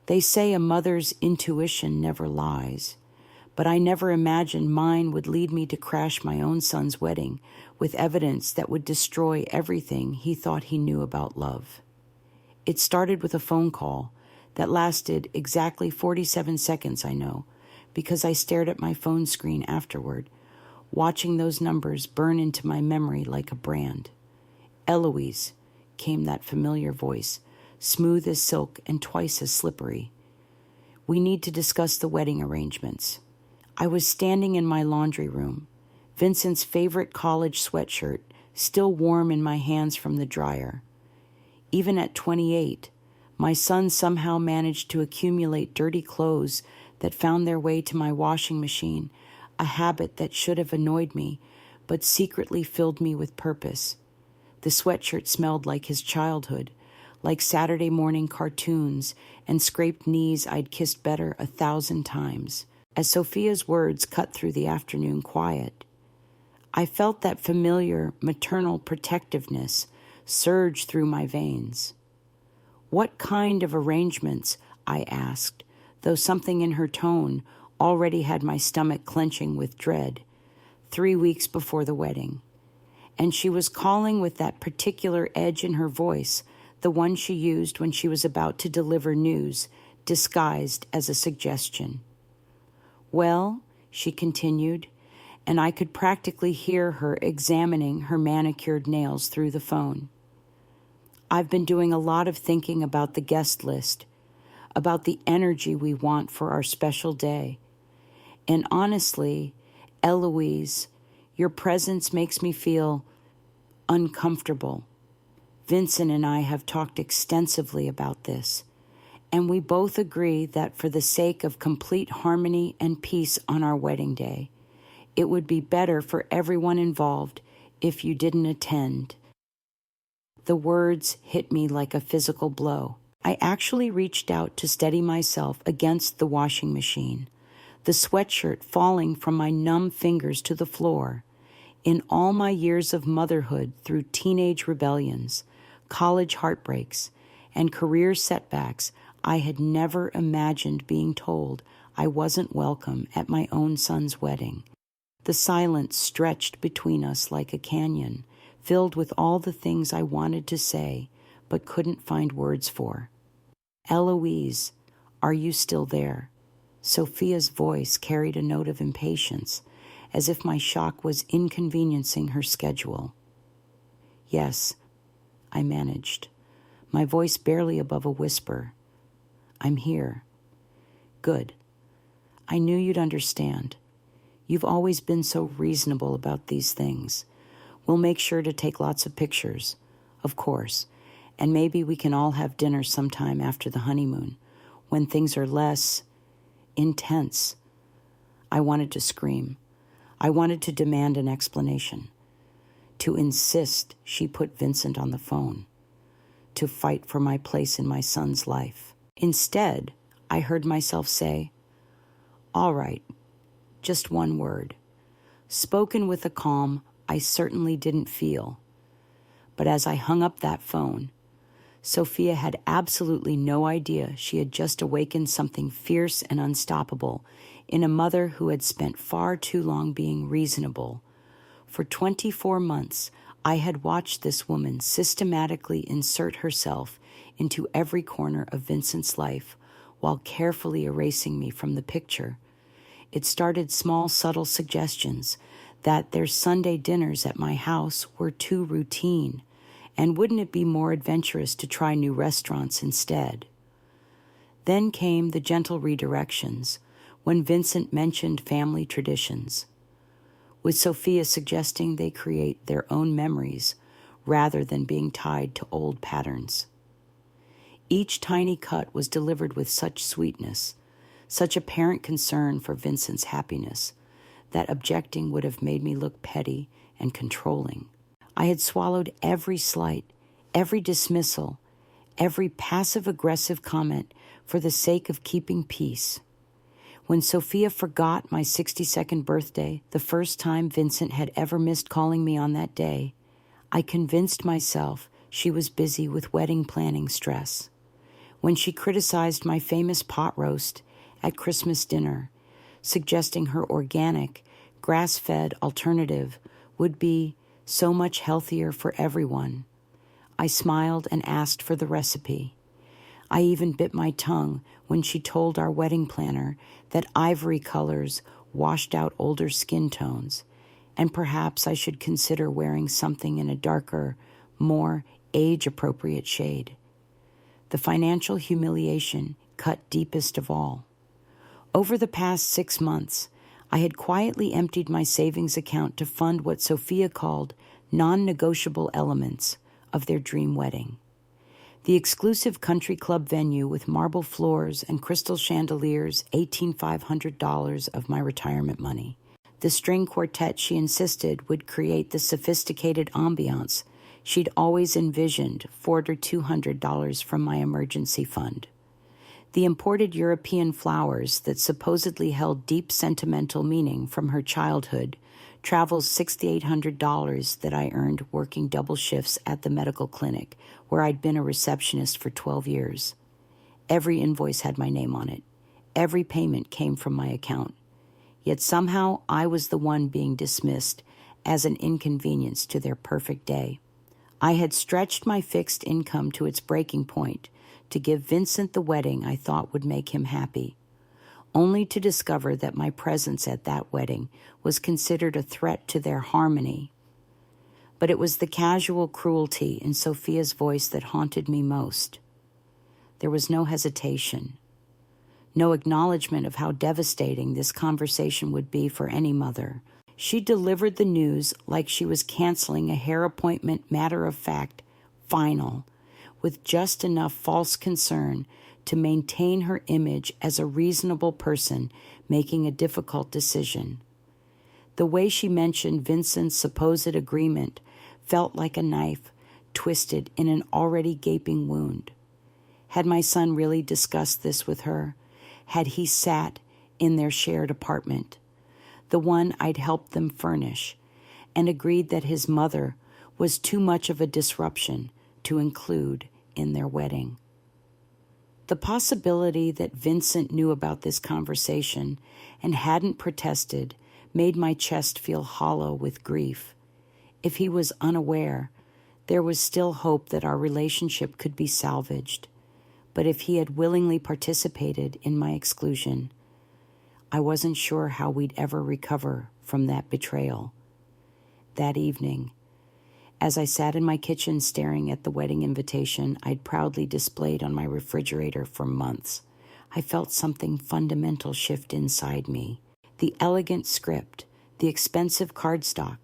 They say a mother's intuition never lies, but I never imagined mine would lead me to crash my own son's wedding with evidence that would destroy everything he thought he knew about love. It started with a phone call that lasted exactly 47 seconds, I know, because I stared at my phone screen afterward, watching those numbers burn into my memory like a brand. "Eloise," came that familiar voice, smooth as silk and twice as slippery. "We need to discuss the wedding arrangements." I was standing in my laundry room, Vincent's favorite college sweatshirt still warm in my hands from the dryer. Even at 28, my son somehow managed to accumulate dirty clothes that found their way to my washing machine, a habit that should have annoyed me, but secretly filled me with purpose. The sweatshirt smelled like his childhood, like Saturday morning cartoons and scraped knees I'd kissed better 1,000 times. As Sophia's words cut through the afternoon quiet, I felt that familiar maternal protectiveness surge through my veins. "What kind of arrangements?" I asked, though something in her tone already had my stomach clenching with dread. 3 weeks before the wedding. And she was calling with that particular edge in her voice, the one she used when she was about to deliver news, disguised as a suggestion. "Well," she continued, and I could practically hear her examining her manicured nails through the phone. "I've been doing a lot of thinking about the guest list, about the energy we want for our special day. And honestly, Eloise, your presence makes me feel uncomfortable. Vincent and I have talked extensively about this, and we both agree that for the sake of complete harmony and peace on our wedding day, it would be better for everyone involved if you didn't attend." The words hit me like a physical blow. I actually reached out to steady myself against the washing machine, the sweatshirt falling from my numb fingers to the floor. In all my years of motherhood, through teenage rebellions, college heartbreaks, and career setbacks, I had never imagined being told I wasn't welcome at my own son's wedding. The silence stretched between us like a canyon, filled with all the things I wanted to say but couldn't find words for. "Eloise, are you still there?" Sophia's voice carried a note of impatience, as if my shock was inconveniencing her schedule. "Yes," I managed, my voice barely above a whisper. "I'm here." "Good. I knew you'd understand. You've always been so reasonable about these things. We'll make sure to take lots of pictures, of course, and maybe we can all have dinner sometime after the honeymoon, when things are less intense." I wanted to scream. I wanted to demand an explanation, to insist she put Vincent on the phone, to fight for my place in my son's life. Instead, I heard myself say, "All right, just one word," spoken with a calm I certainly didn't feel. But as I hung up that phone, Sophia had absolutely no idea she had just awakened something fierce and unstoppable in a mother who had spent far too long being reasonable. For 24 months, I had watched this woman systematically insert herself into every corner of Vincent's life while carefully erasing me from the picture. It started small, subtle suggestions that their Sunday dinners at my house were too routine, and wouldn't it be more adventurous to try new restaurants instead? Then came the gentle redirections when Vincent mentioned family traditions, with Sophia suggesting they create their own memories rather than being tied to old patterns. Each tiny cut was delivered with such sweetness, such apparent concern for Vincent's happiness, that objecting would have made me look petty and controlling. I had swallowed every slight, every dismissal, every passive-aggressive comment for the sake of keeping peace. When Sophia forgot my 62nd birthday, the first time Vincent had ever missed calling me on that day, I convinced myself she was busy with wedding planning stress. when she criticized my famous pot roast at Christmas dinner, suggesting her organic, grass-fed alternative would be so much healthier for everyone. I smiled and asked for the recipe. I even bit my tongue when she told our wedding planner that ivory colors washed out older skin tones, and perhaps I should consider wearing something in a darker, more age-appropriate shade. The financial humiliation cut deepest of all. Over the past 6 months, I had quietly emptied my savings account to fund what Sophia called non-negotiable elements of their dream wedding. The exclusive country club venue with marble floors and crystal chandeliers, $18,500 of my retirement money. The string quartet she insisted would create the sophisticated ambiance she'd always envisioned, $400 or $200 from my emergency fund. The imported European flowers that supposedly held deep sentimental meaning from her childhood travels $6,800 that I earned working double shifts at the medical clinic where I'd been a receptionist for 12 years. Every invoice had my name on it. Every payment came from my account. Yet somehow I was the one being dismissed as an inconvenience to their perfect day. I had stretched my fixed income to its breaking point to give Vincent the wedding I thought would make him happy, only to discover that my presence at that wedding was considered a threat to their harmony. But it was the casual cruelty in Sophia's voice that haunted me most. There was no hesitation, no acknowledgement of how devastating this conversation would be for any mother. She delivered the news like she was canceling a hair appointment, matter-of-fact, final, with just enough false concern to maintain her image as a reasonable person making a difficult decision. The way she mentioned Vincent's supposed agreement felt like a knife twisted in an already gaping wound. Had my son really discussed this with her? Had he sat in their shared apartment, the one I'd helped them furnish, and agreed that his mother was too much of a disruption to include in their wedding? The possibility that Vincent knew about this conversation and hadn't protested made my chest feel hollow with grief. If he was unaware, there was still hope that our relationship could be salvaged. But if he had willingly participated in my exclusion, I wasn't sure how we'd ever recover from that betrayal. That evening, as I sat in my kitchen staring at the wedding invitation I'd proudly displayed on my refrigerator for months, I felt something fundamental shift inside me. The elegant script, the expensive cardstock,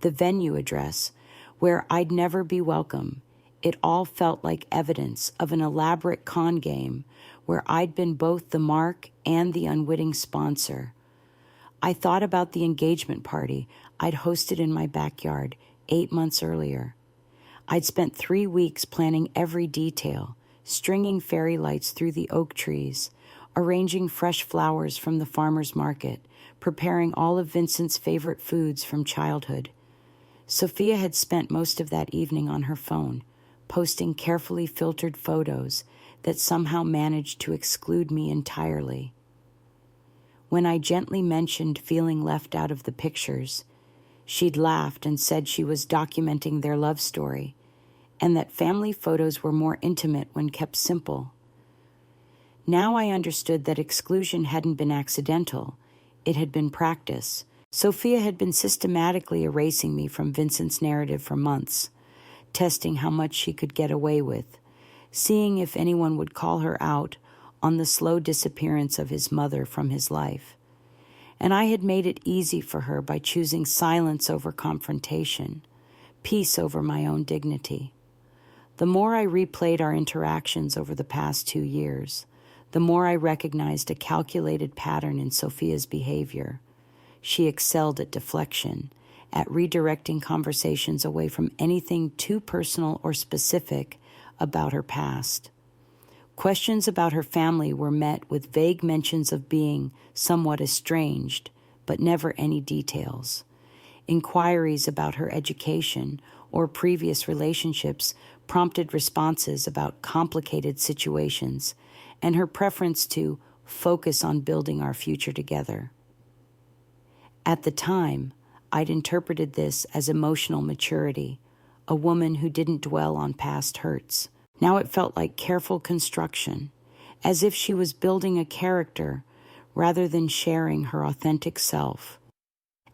the venue address, where I'd never be welcome, it all felt like evidence of an elaborate con game where I'd been both the mark and the unwitting sponsor. I thought about the engagement party I'd hosted in my backyard 8 months earlier. I'd spent 3 weeks planning every detail, stringing fairy lights through the oak trees, arranging fresh flowers from the farmer's market, preparing all of Vincent's favorite foods from childhood. Sophia had spent most of that evening on her phone, posting carefully filtered photos that somehow managed to exclude me entirely. When I gently mentioned feeling left out of the pictures, she'd laughed and said she was documenting their love story, and that family photos were more intimate when kept simple. Now I understood that exclusion hadn't been accidental, it had been practice. Sophia had been systematically erasing me from Vincent's narrative for months, testing how much she could get away with, seeing if anyone would call her out on the slow disappearance of his mother from his life. And I had made it easy for her by choosing silence over confrontation, peace over my own dignity. The more I replayed our interactions over the past 2 years, the more I recognized a calculated pattern in Sophia's behavior. She excelled at deflection, at redirecting conversations away from anything too personal or specific about her past. Questions about her family were met with vague mentions of being somewhat estranged, but never any details. Inquiries about her education or previous relationships prompted responses about complicated situations, and her preference to focus on building our future together. At the time, I'd interpreted this as emotional maturity, a woman who didn't dwell on past hurts. Now it felt like careful construction, as if she was building a character rather than sharing her authentic self.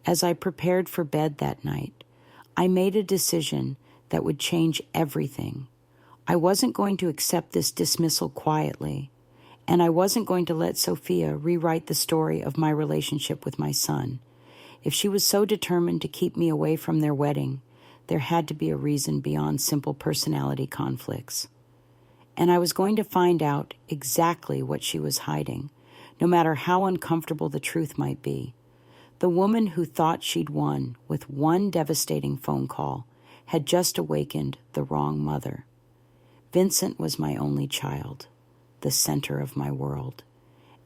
As I prepared for bed that night, I made a decision that would change everything. I wasn't going to accept this dismissal quietly, and I wasn't going to let Sophia rewrite the story of my relationship with my son. If she was so determined to keep me away from their wedding, there had to be a reason beyond simple personality conflicts. And I was going to find out exactly what she was hiding, no matter how uncomfortable the truth might be. The woman who thought she'd won with one devastating phone call had just awakened the wrong mother. Vincent was my only child, the center of my world,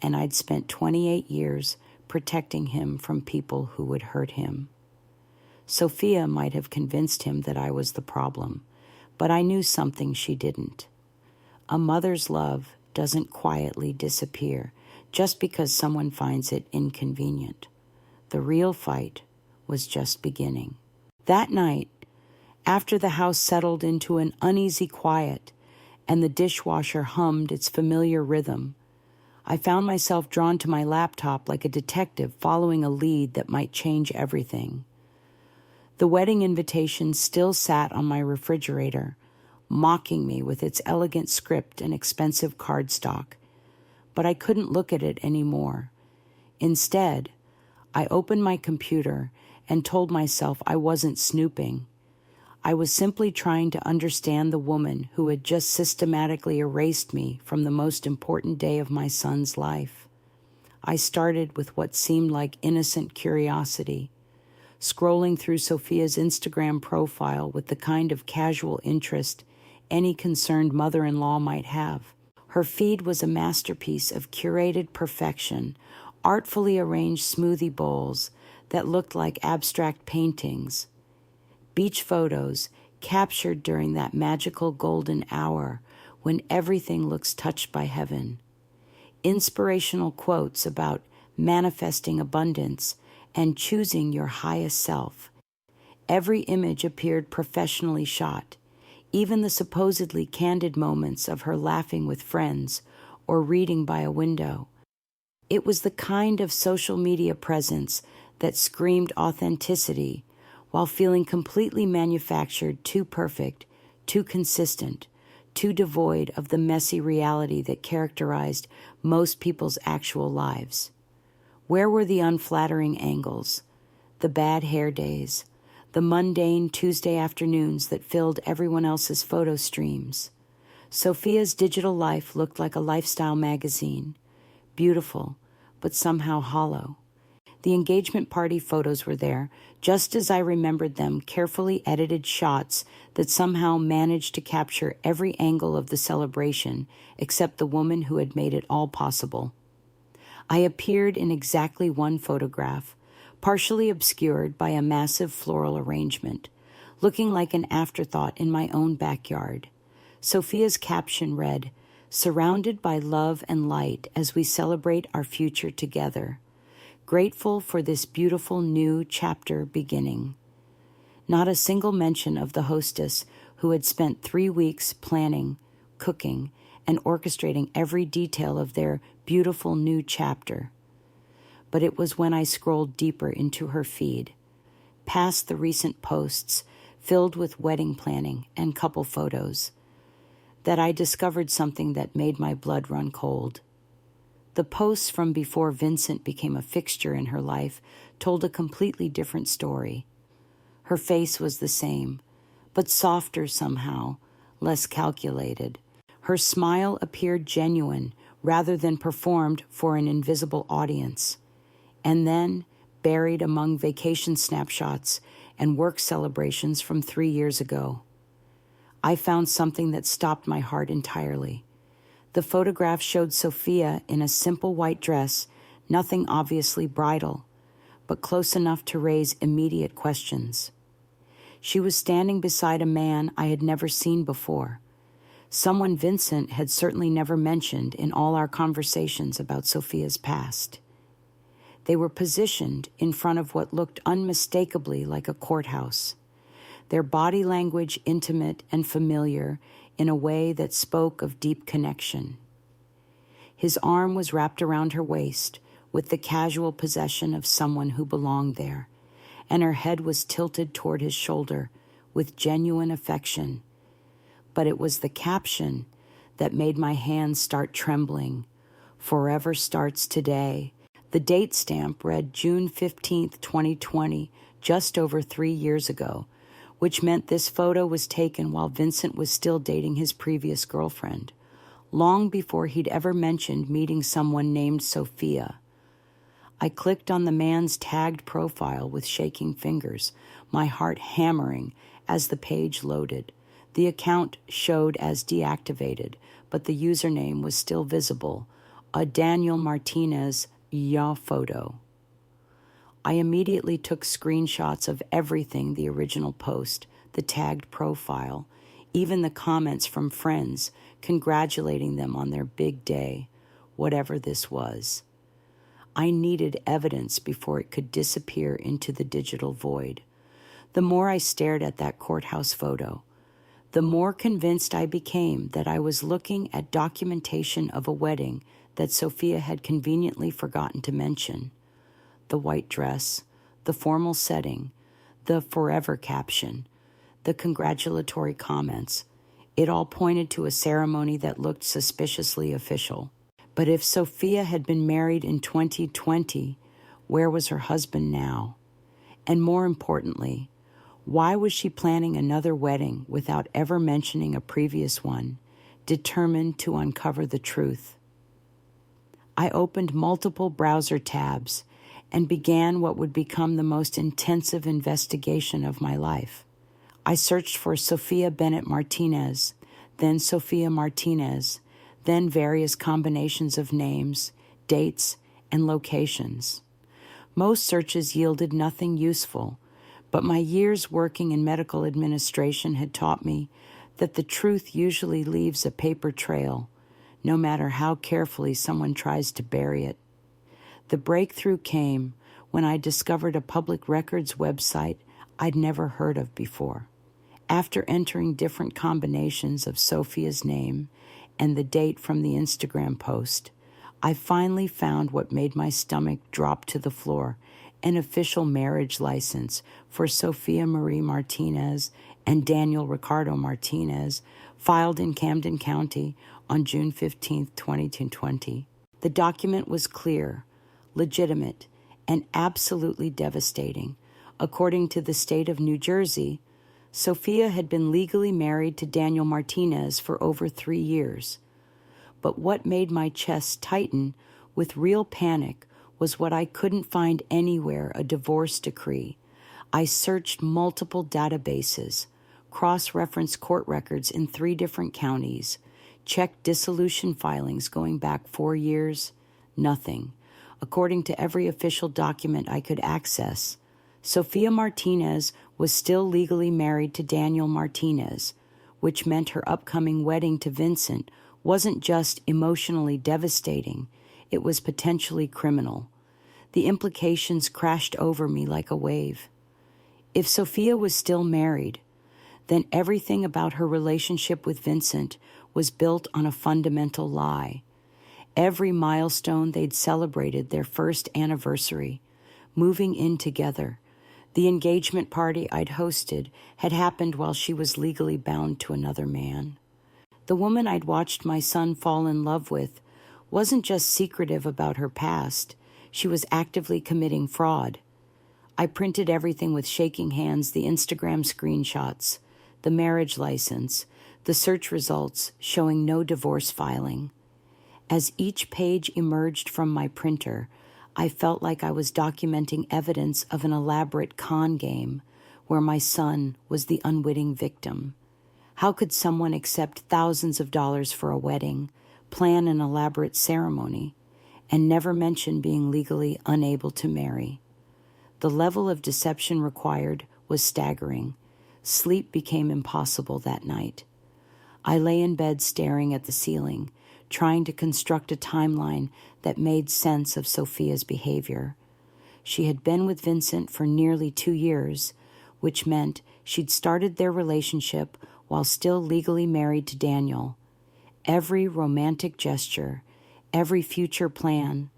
and I'd spent 28 years protecting him from people who would hurt him. Sophia might have convinced him that I was the problem, but I knew something she didn't. A mother's love doesn't quietly disappear just because someone finds it inconvenient. The real fight was just beginning. That night, after the house settled into an uneasy quiet and the dishwasher hummed its familiar rhythm, I found myself drawn to my laptop like a detective following a lead that might change everything. The wedding invitation still sat on my refrigerator, mocking me with its elegant script and expensive cardstock, but I couldn't look at it anymore. Instead, I opened my computer and told myself I wasn't snooping. I was simply trying to understand the woman who had just systematically erased me from the most important day of my son's life. I started with what seemed like innocent curiosity, scrolling through Sophia's Instagram profile with the kind of casual interest any concerned mother-in-law might have. Her feed was a masterpiece of curated perfection, artfully arranged smoothie bowls that looked like abstract paintings, beach photos captured during that magical golden hour when everything looks touched by heaven, inspirational quotes about manifesting abundance and choosing your highest self. Every image appeared professionally shot, even the supposedly candid moments of her laughing with friends or reading by a window. It was the kind of social media presence that screamed authenticity while feeling completely manufactured, too perfect, too consistent, too devoid of the messy reality that characterized most people's actual lives. Where were the unflattering angles, the bad hair days, the mundane Tuesday afternoons that filled everyone else's photo streams? Sophia's digital life looked like a lifestyle magazine, beautiful, but somehow hollow. The engagement party photos were there, just as I remembered them, carefully edited shots that somehow managed to capture every angle of the celebration except the woman who had made it all possible. I appeared in exactly one photograph, partially obscured by a massive floral arrangement, looking like an afterthought in my own backyard. Sophia's caption read, "Surrounded by love and light as we celebrate our future together. Grateful for this beautiful new chapter beginning." Not a single mention of the hostess who had spent 3 weeks planning, cooking, and orchestrating every detail of their beautiful new chapter. But it was when I scrolled deeper into her feed, past the recent posts filled with wedding planning and couple photos, that I discovered something that made my blood run cold. The posts from before Vincent became a fixture in her life told a completely different story. Her face was the same, but softer somehow, less calculated. Her smile appeared genuine rather than performed for an invisible audience. And then, buried among vacation snapshots and work celebrations from 3 years ago, I found something that stopped my heart entirely. The photograph showed Sophia in a simple white dress, nothing obviously bridal, but close enough to raise immediate questions. She was standing beside a man I had never seen before, someone Vincent had certainly never mentioned in all our conversations about Sophia's past. They were positioned in front of what looked unmistakably like a courthouse, their body language intimate and familiar in a way that spoke of deep connection. His arm was wrapped around her waist with the casual possession of someone who belonged there, and her head was tilted toward his shoulder with genuine affection. But it was the caption that made my hands start trembling. Forever starts today. The date stamp read June 15th, 2020, just over 3 years ago, which meant this photo was taken while Vincent was still dating his previous girlfriend, long before he'd ever mentioned meeting someone named Sophia. I clicked on the man's tagged profile with shaking fingers, my heart hammering as the page loaded. The account showed as deactivated, but the username was still visible, a Daniel Martinez photo. I immediately took screenshots of everything: the original post, the tagged profile, even the comments from friends congratulating them on their big day, whatever this was. I needed evidence before it could disappear into the digital void. The more I stared at that courthouse photo, the more convinced I became that I was looking at documentation of a wedding that Sophia had conveniently forgotten to mention. The white dress, the formal setting, the forever caption, the congratulatory comments, it all pointed to a ceremony that looked suspiciously official. But if Sophia had been married in 2020, where was her husband now? And more importantly, why was she planning another wedding without ever mentioning a previous one, determined to uncover the truth? I opened multiple browser tabs and began what would become the most intensive investigation of my life. I searched for Sophia Bennett Martinez, then Sophia Martinez, then various combinations of names, dates, and locations. Most searches yielded nothing useful, but my years working in medical administration had taught me that the truth usually leaves a paper trail, no matter how carefully someone tries to bury it. The breakthrough came when I discovered a public records website I'd never heard of before. After entering different combinations of Sophia's name and the date from the Instagram post, I finally found what made my stomach drop to the floor: an official marriage license for Sophia Marie Martinez and Daniel Ricardo Martinez, filed in Camden County on June 15, 2020. The document was clear, legitimate, and absolutely devastating. According to the state of New Jersey, Sophia had been legally married to Daniel Martinez for over 3 years. But what made my chest tighten with real panic was what I couldn't find anywhere: a divorce decree. I searched multiple databases, cross-referenced court records in 3 different counties, checked dissolution filings going back 4 years. Nothing. According to every official document I could access, Sophia Martinez was still legally married to Daniel Martinez, which meant her upcoming wedding to Vincent wasn't just emotionally devastating, it was potentially criminal. The implications crashed over me like a wave. If Sophia was still married, then everything about her relationship with Vincent was built on a fundamental lie. Every milestone they'd celebrated: their first anniversary, moving in together, the engagement party I'd hosted, had happened while she was legally bound to another man. The woman I'd watched my son fall in love with wasn't just secretive about her past, she was actively committing fraud. I printed everything with shaking hands: the Instagram screenshots, the marriage license, the search results showing no divorce filing. As each page emerged from my printer, I felt like I was documenting evidence of an elaborate con game where my son was the unwitting victim. How could someone accept thousands of dollars for a wedding, plan an elaborate ceremony, and never mention being legally unable to marry? The level of deception required was staggering. Sleep became impossible that night. I lay in bed staring at the ceiling, trying to construct a timeline that made sense of Sophia's behavior. She had been with Vincent for nearly 2 years, which meant she'd started their relationship while still legally married to Daniel. Every romantic gesture, every future plan,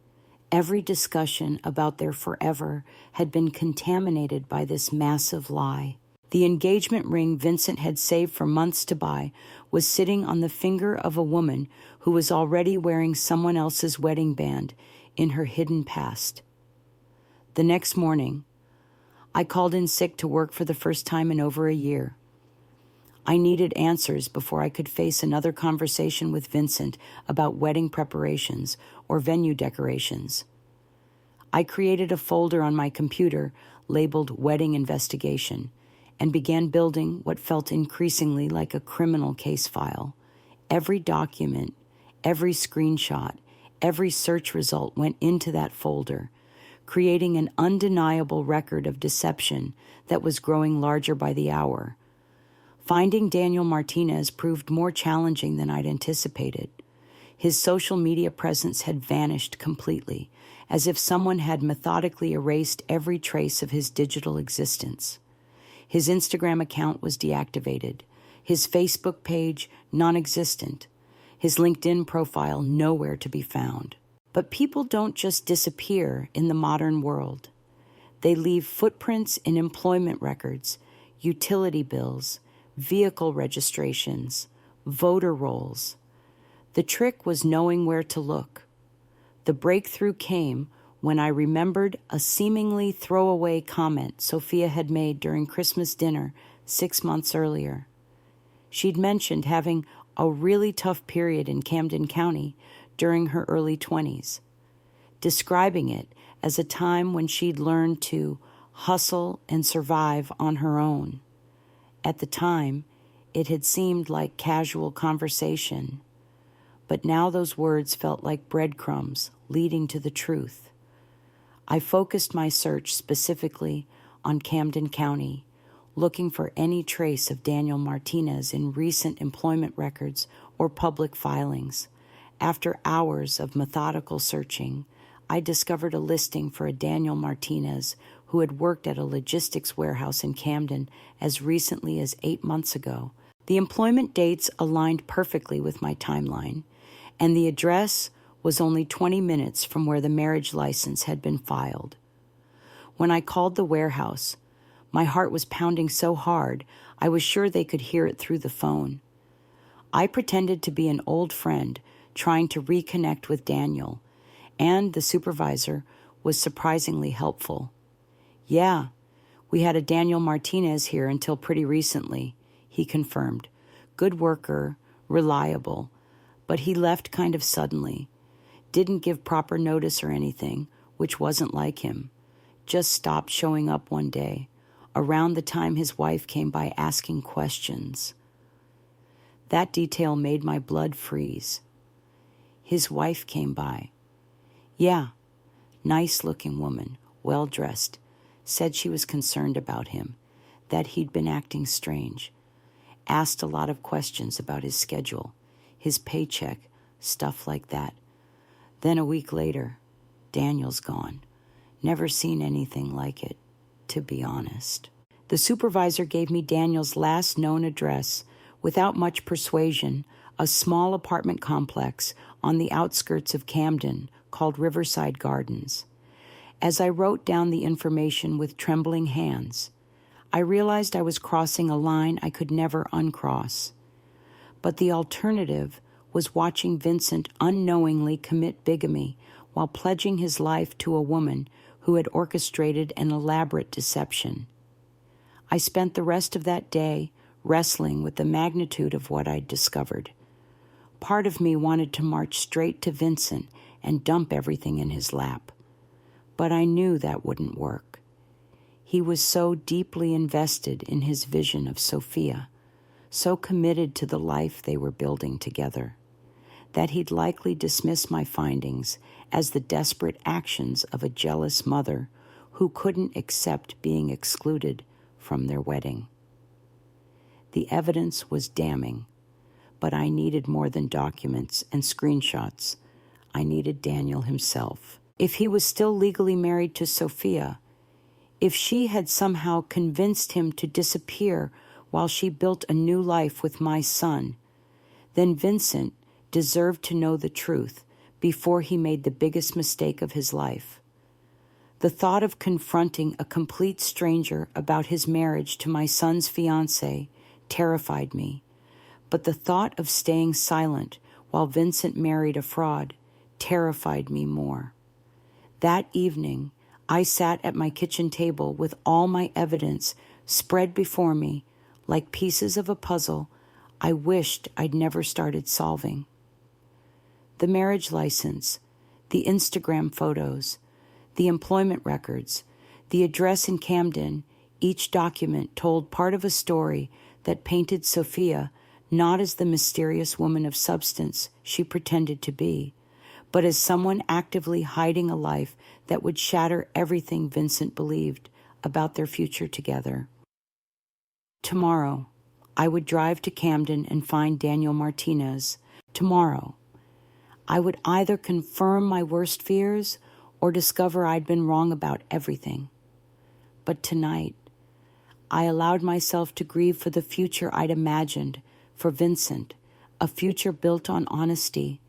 every discussion about their forever had been contaminated by this massive lie. The engagement ring Vincent had saved for months to buy was sitting on the finger of a woman who was already wearing someone else's wedding band in her hidden past. The next morning, I called in sick to work for the first time in over a year. I needed answers before I could face another conversation with Vincent about wedding preparations or venue decorations. I created a folder on my computer labeled Wedding Investigation and began building what felt increasingly like a criminal case file. Every document, every screenshot, every search result went into that folder, creating an undeniable record of deception that was growing larger by the hour. Finding Daniel Martinez proved more challenging than I'd anticipated. His social media presence had vanished completely, as if someone had methodically erased every trace of his digital existence. His Instagram account was deactivated, his Facebook page non-existent, his LinkedIn profile nowhere to be found. But people don't just disappear in the modern world. They leave footprints in employment records, utility bills, vehicle registrations, voter rolls. The trick was knowing where to look. The breakthrough came when I remembered a seemingly throwaway comment Sophia had made during Christmas dinner 6 months earlier. She'd mentioned having a really tough period in Camden County during her early 20s, describing it as a time when she'd learned to hustle and survive on her own. At the time, it had seemed like casual conversation, but now those words felt like breadcrumbs leading to the truth. I focused my search specifically on Camden County, looking for any trace of Daniel Martinez in recent employment records or public filings. After hours of methodical searching, I discovered a listing for a Daniel Martinez who had worked at a logistics warehouse in Camden as recently as 8 months ago. The employment dates aligned perfectly with my timeline, and the address was only 20 minutes from where the marriage license had been filed. When I called the warehouse, my heart was pounding so hard I was sure they could hear it through the phone. I pretended to be an old friend trying to reconnect with Daniel, and the supervisor was surprisingly helpful. "Yeah, we had a Daniel Martinez here until pretty recently," he confirmed. "Good worker, reliable, but he left kind of suddenly. Didn't give proper notice or anything, which wasn't like him. Just stopped showing up one day, around the time his wife came by asking questions." That detail made my blood freeze. His wife came by. Yeah, nice-looking woman, well-dressed, said she was concerned about him, that he'd been acting strange. Asked a lot of questions about his schedule, his paycheck, stuff like that. Then a week later, Daniel's gone. Never seen anything like it, to be honest. The supervisor gave me Daniel's last known address, without much persuasion, a small apartment complex on the outskirts of Camden called Riverside Gardens. As I wrote down the information with trembling hands, I realized I was crossing a line I could never uncross. But the alternative was watching Vincent unknowingly commit bigamy while pledging his life to a woman who had orchestrated an elaborate deception. I spent the rest of that day wrestling with the magnitude of what I'd discovered. Part of me wanted to march straight to Vincent and dump everything in his lap. But I knew that wouldn't work. He was so deeply invested in his vision of Sophia, so committed to the life they were building together, that he'd likely dismiss my findings as the desperate actions of a jealous mother who couldn't accept being excluded from their wedding. The evidence was damning, but I needed more than documents and screenshots. I needed Daniel himself. If he was still legally married to Sophia, if she had somehow convinced him to disappear while she built a new life with my son, then Vincent deserved to know the truth before he made the biggest mistake of his life. The thought of confronting a complete stranger about his marriage to my son's fiancée terrified me, but the thought of staying silent while Vincent married a fraud terrified me more. That evening, I sat at my kitchen table with all my evidence spread before me like pieces of a puzzle I wished I'd never started solving. The marriage license, the Instagram photos, the employment records, the address in Camden, each document told part of a story that painted Sophia not as the mysterious woman of substance she pretended to be, but as someone actively hiding a life that would shatter everything Vincent believed about their future together. Tomorrow, I would drive to Camden and find Daniel Martinez. Tomorrow, I would either confirm my worst fears or discover I'd been wrong about everything. But tonight, I allowed myself to grieve for the future I'd imagined for Vincent, a future built on honesty,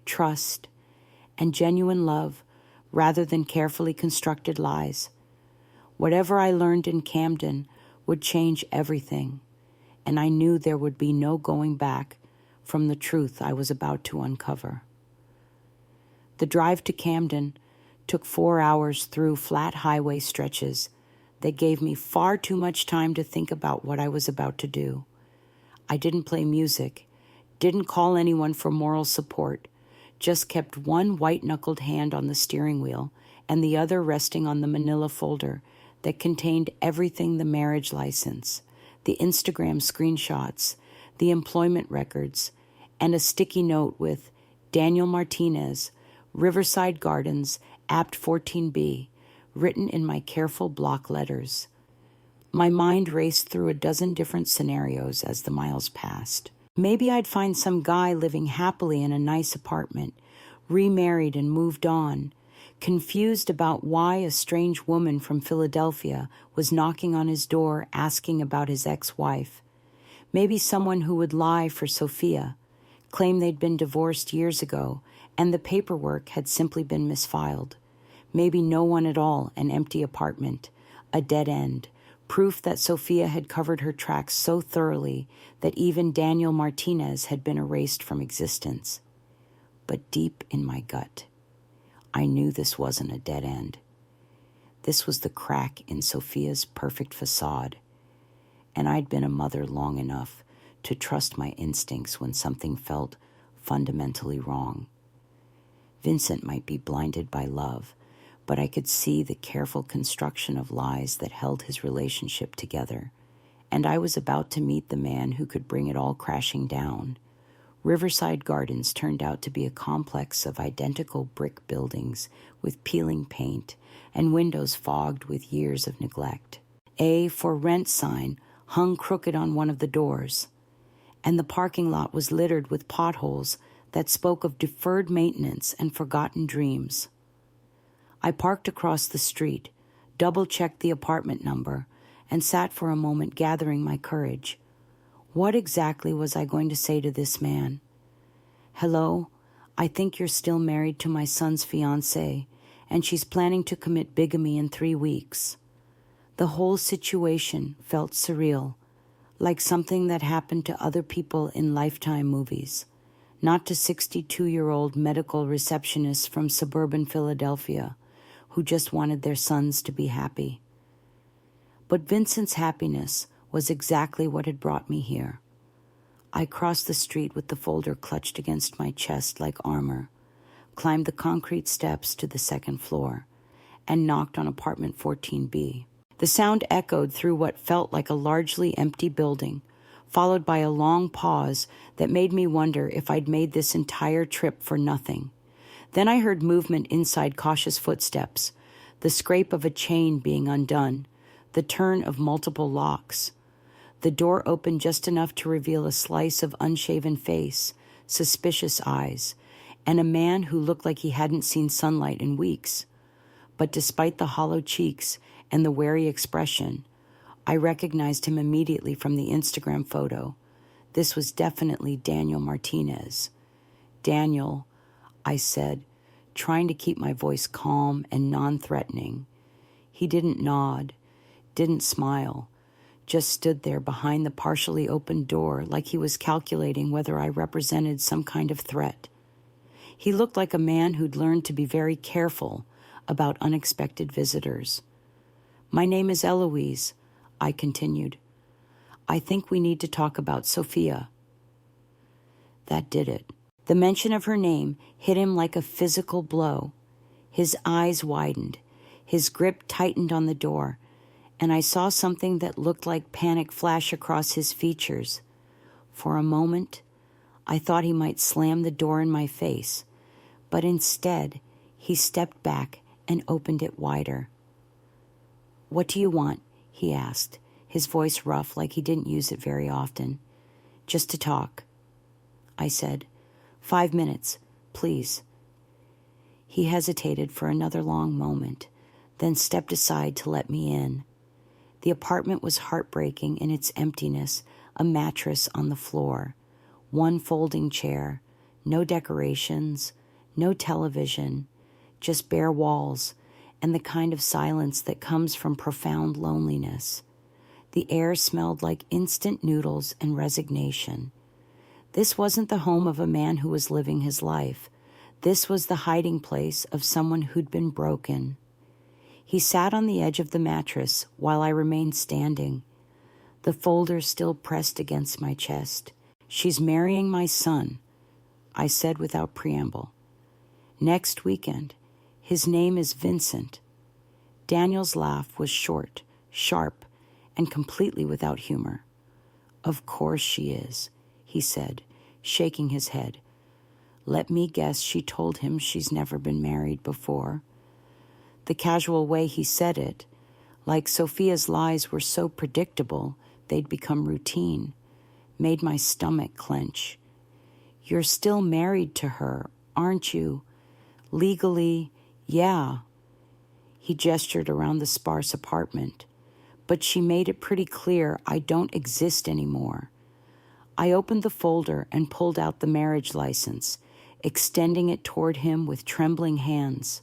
trust, and genuine love rather than carefully constructed lies. Whatever I learned in Camden would change everything, and I knew there would be no going back from the truth I was about to uncover. The drive to Camden took 4 hours through flat highway stretches that gave me far too much time to think about what I was about to do. I didn't play music, didn't call anyone for moral support, just kept one white-knuckled hand on the steering wheel and the other resting on the manila folder that contained everything: the marriage license, the Instagram screenshots, the employment records, and a sticky note with Daniel Martinez, Riverside Gardens, Apt 14B, written in my careful block letters. My mind raced through a dozen different scenarios as the miles passed. Maybe I'd find some guy living happily in a nice apartment, remarried and moved on, confused about why a strange woman from Philadelphia was knocking on his door asking about his ex-wife. Maybe someone who would lie for Sophia, claim they'd been divorced years ago, and the paperwork had simply been misfiled. Maybe no one at all, an empty apartment, a dead end, proof that Sophia had covered her tracks so thoroughly that even Daniel Martinez had been erased from existence. But deep in my gut, I knew this wasn't a dead end. This was the crack in Sophia's perfect facade, and I'd been a mother long enough to trust my instincts when something felt fundamentally wrong. Vincent might be blinded by love, but I could see the careful construction of lies that held his relationship together, and I was about to meet the man who could bring it all crashing down. Riverside Gardens turned out to be a complex of identical brick buildings with peeling paint and windows fogged with years of neglect. A for rent sign hung crooked on one of the doors, and the parking lot was littered with potholes that spoke of deferred maintenance and forgotten dreams. I parked across the street, double-checked the apartment number, and sat for a moment gathering my courage. What exactly was I going to say to this man? Hello, I think you're still married to my son's fiancée, and she's planning to commit bigamy in 3 weeks. The whole situation felt surreal, like something that happened to other people in Lifetime movies, not to 62-year-old medical receptionists from suburban Philadelphia who just wanted their sons to be happy. But Vincent's happiness was exactly what had brought me here. I crossed the street with the folder clutched against my chest like armor, climbed the concrete steps to the second floor, and knocked on apartment 14B. The sound echoed through what felt like a largely empty building, followed by a long pause that made me wonder if I'd made this entire trip for nothing. Then I heard movement inside, cautious footsteps, the scrape of a chain being undone, the turn of multiple locks. The door opened just enough to reveal a slice of unshaven face, suspicious eyes, and a man who looked like he hadn't seen sunlight in weeks. But despite the hollow cheeks and the wary expression, I recognized him immediately from the Instagram photo. This was definitely Daniel Martinez. "Daniel," I said, trying to keep my voice calm and non-threatening. He didn't nod, didn't smile, just stood there behind the partially opened door like he was calculating whether I represented some kind of threat. He looked like a man who'd learned to be very careful about unexpected visitors. "My name is Eloise," I continued. "I think we need to talk about Sophia." That did it. The mention of her name hit him like a physical blow. His eyes widened, his grip tightened on the door, and I saw something that looked like panic flash across his features. For a moment, I thought he might slam the door in my face, but instead, he stepped back and opened it wider. "What do you want?" he asked, his voice rough like he didn't use it very often. "Just to talk," I said. 5 minutes, please." He hesitated for another long moment, then stepped aside to let me in. The apartment was heartbreaking in its emptiness, a mattress on the floor, one folding chair, no decorations, no television, just bare walls, and the kind of silence that comes from profound loneliness. The air smelled like instant noodles and resignation. This wasn't the home of a man who was living his life. This was the hiding place of someone who'd been broken. He sat on the edge of the mattress while I remained standing, the folder still pressed against my chest. "She's marrying my son," I said without preamble. "Next weekend. His name is Vincent." Daniel's laugh was short, sharp, and completely without humor. "Of course she is," he said, shaking his head. Let me guess she told him she's never been married before. The casual way he said it, like Sophia's lies were so predictable they'd become routine, made my stomach clench. "You're still married to her, aren't you? Legally, yeah." He gestured around the sparse apartment. "But she made it pretty clear I don't exist anymore." I opened the folder and pulled out the marriage license, extending it toward him with trembling hands.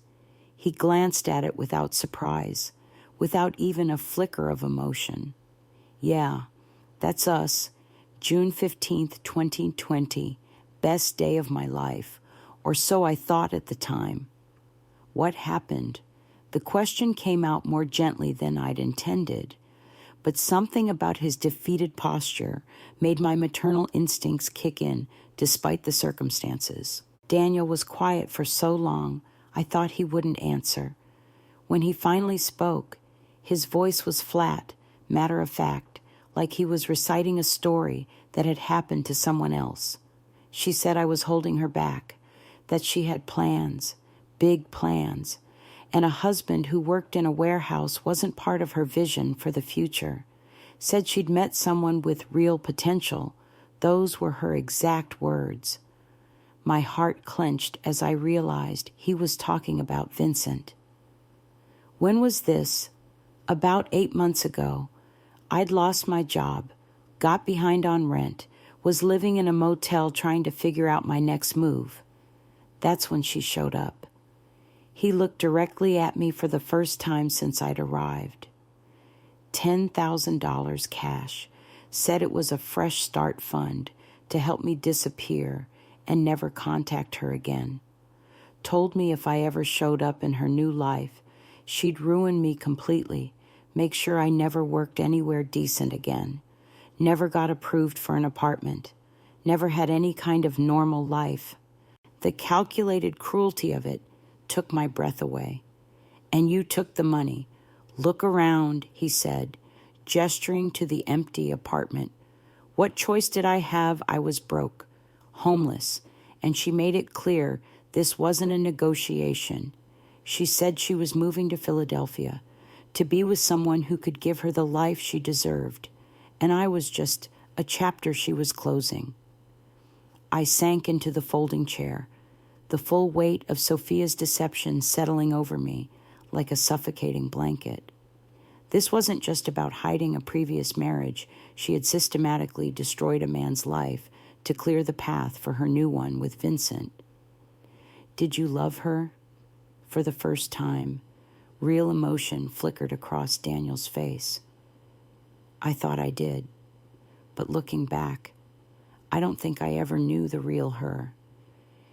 He glanced at it without surprise, without even a flicker of emotion. "Yeah, that's us. June 15th, 2020. Best day of my life. Or so I thought at the time." What happened? The question came out more gently than I'd intended, but something about his defeated posture made my maternal instincts kick in despite the circumstances. Daniel was quiet for so long, I thought he wouldn't answer. When he finally spoke, his voice was flat, matter of fact, like he was reciting a story that had happened to someone else. She said I was holding her back, that she had plans, big plans, and a husband who worked in a warehouse wasn't part of her vision for the future. Said she'd met someone with real potential. Those were her exact words. My heart clenched as I realized he was talking about Vincent. When was this? About 8 months ago. I'd lost my job, got behind on rent, was living in a motel trying to figure out my next move. That's when she showed up. He looked directly at me for the first time since I'd arrived. $10,000 cash, said it was a fresh start fund to help me disappear and never contact her again. Told me if I ever showed up in her new life, she'd ruin me completely, make sure I never worked anywhere decent again, never got approved for an apartment, never had any kind of normal life. The calculated cruelty of it took my breath away. "And you took the money. Look around," he said, gesturing to the empty apartment. "What choice did I have? I was broke, homeless, and she made it clear this wasn't a negotiation. She said she was moving to Philadelphia to be with someone who could give her the life she deserved, and I was just a chapter she was closing. I sank into the folding chair, the full weight of Sophia's deception settling over me like a suffocating blanket. This wasn't just about hiding a previous marriage. She had systematically destroyed a man's life to clear the path for her new one with Vincent. Did you love her? For the first time, real emotion flickered across Daniel's face. I thought I did, but looking back, I don't think I ever knew the real her.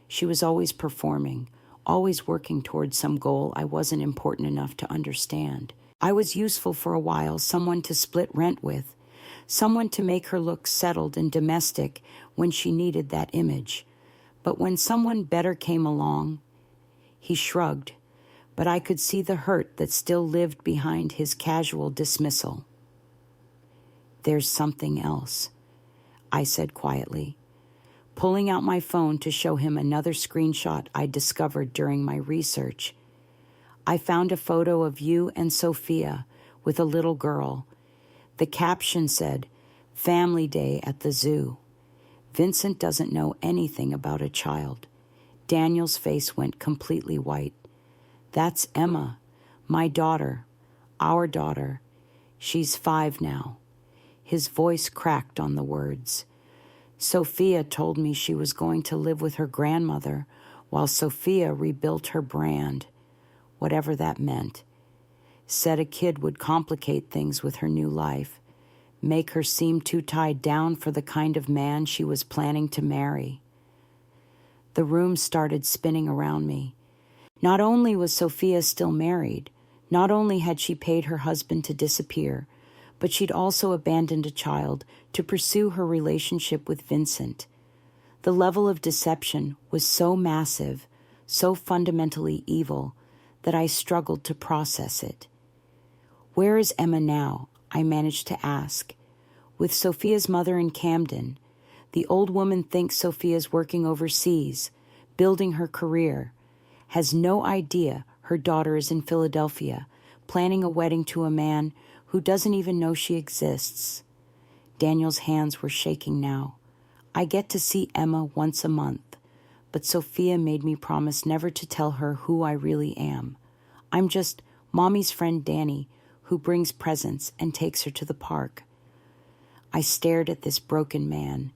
She was always performing, always working towards some goal I wasn't important enough to understand. I was useful for a while, someone to split rent with, someone to make her look settled and domestic when she needed that image. But when someone better came along, he shrugged, but I could see the hurt that still lived behind his casual dismissal. There's something else, I said quietly, pulling out my phone to show him another screenshot I discovered during my research. I found a photo of you and Sophia with a little girl. The caption said, "Family Day at the Zoo." Vincent doesn't know anything about a child. Daniel's face went completely white. That's Emma, my daughter, our daughter. She's 5 now. His voice cracked on the words. Sophia told me she was going to live with her grandmother while Sophia rebuilt her brand, whatever that meant. Said a kid would complicate things with her new life, make her seem too tied down for the kind of man she was planning to marry. The room started spinning around me. Not only was Sophia still married, not only had she paid her husband to disappear, but she'd also abandoned a child to pursue her relationship with Vincent. The level of deception was so massive, so fundamentally evil, that I struggled to process it. Where is Emma now? I managed to ask. With Sophia's mother in Camden, the old woman thinks Sophia's working overseas, building her career, has no idea her daughter is in Philadelphia, planning a wedding to a man who doesn't even know she exists. Daniel's hands were shaking now. I get to see Emma once a month, but Sophia made me promise never to tell her who I really am. I'm just Mommy's friend Danny, who brings presents and takes her to the park. I stared at this broken man,